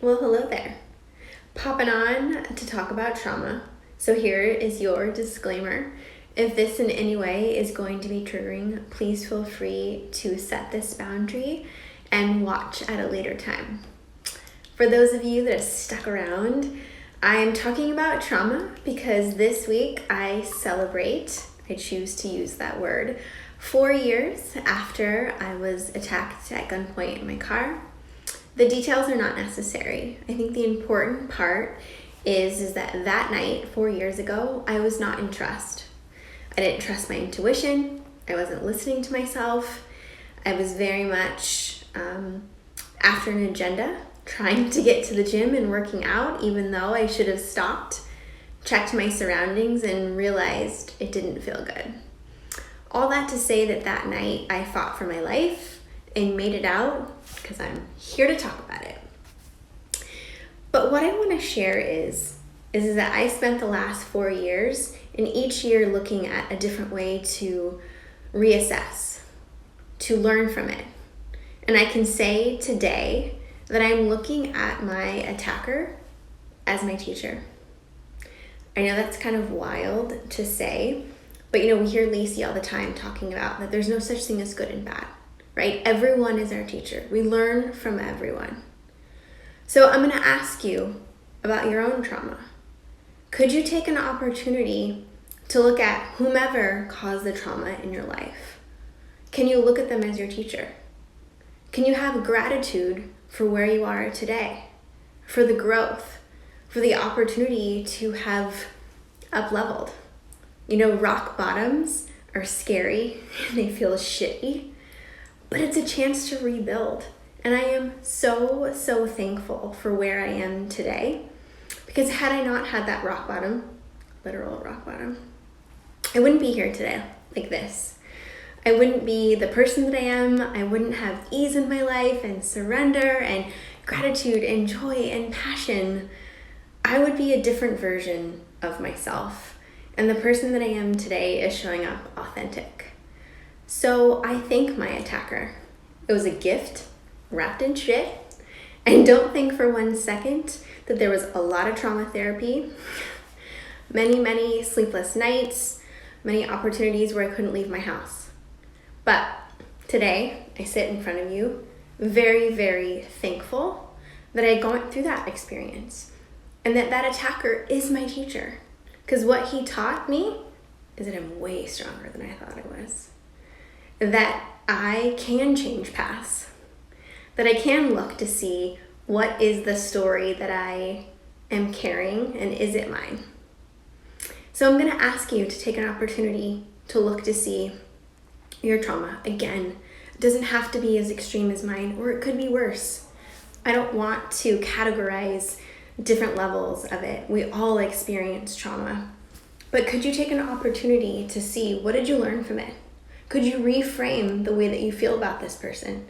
Well, hello there. Popping on to talk about trauma. So here is your disclaimer. If this in any way is going to be triggering, please feel free to set this boundary and watch at a later time. For those of you that have stuck around, I'm talking about trauma because this week I choose to use that word, 4 years after I was attacked at gunpoint in my car. The details are not necessary. I think the important part is that night, 4 years ago, I was not in trust. I didn't trust my intuition. I wasn't listening to myself. I was very much after an agenda, trying to get to the gym and working out, even though I should have stopped, checked my surroundings, and realized it didn't feel good. All that to say that night I fought for my life and made it out because I'm here to talk about it. But what I want to share is that I spent the last 4 years and each year looking at a different way to reassess, to learn from it. And I can say today that I'm looking at my attacker as my teacher. I know that's kind of wild to say, but we hear Lacey all the time talking about that there's no such thing as good and bad. Right? Everyone is our teacher. We learn from everyone. So I'm going to ask you about your own trauma. Could you take an opportunity to look at whomever caused the trauma in your life? Can you look at them as your teacher? Can you have gratitude for where you are today, for the growth, for the opportunity to have up-leveled? Rock bottoms are scary. They feel shitty. But it's a chance to rebuild. And I am so, so thankful for where I am today. Because had I not had that rock bottom, literal rock bottom, I wouldn't be here today like this. I wouldn't be the person that I am. I wouldn't have ease in my life and surrender and gratitude and joy and passion. I would be a different version of myself. And the person that I am today is showing up authentic. So I thank my attacker. It was a gift wrapped in shit. And don't think for 1 second that there was a lot of trauma therapy, many, many sleepless nights, many opportunities where I couldn't leave my house. But today I sit in front of you very, very thankful that I gone through that experience and that attacker is my teacher. Because what he taught me is that I'm way stronger than I thought I was. That I can change paths, that I can look to see what is the story that I am carrying and is it mine. So I'm going to ask you to take an opportunity to look to see your trauma. Again, it doesn't have to be as extreme as mine, or it could be worse. I don't want to categorize different levels of it. We all experience trauma. But could you take an opportunity to see what did you learn from it? Could you reframe the way that you feel about this person?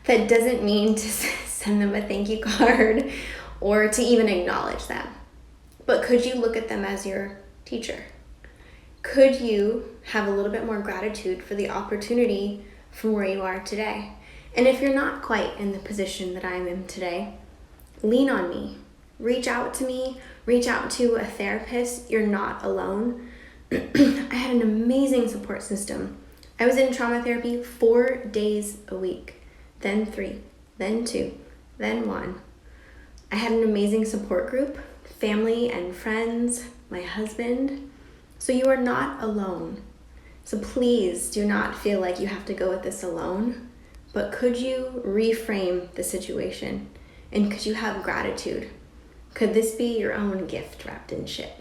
That doesn't mean to send them a thank you card or to even acknowledge them. But could you look at them as your teacher? Could you have a little bit more gratitude for the opportunity from where you are today? And if you're not quite in the position that I'm in today, lean on me. Reach out to me. Reach out to a therapist. You're not alone. I had an amazing support system. I was in trauma therapy 4 days a week, then 3, then 2, then 1. I had an amazing support group, family and friends, my husband. So you are not alone. So please do not feel like you have to go with this alone, but could you reframe the situation? And could you have gratitude? Could this be your own gift wrapped in shit?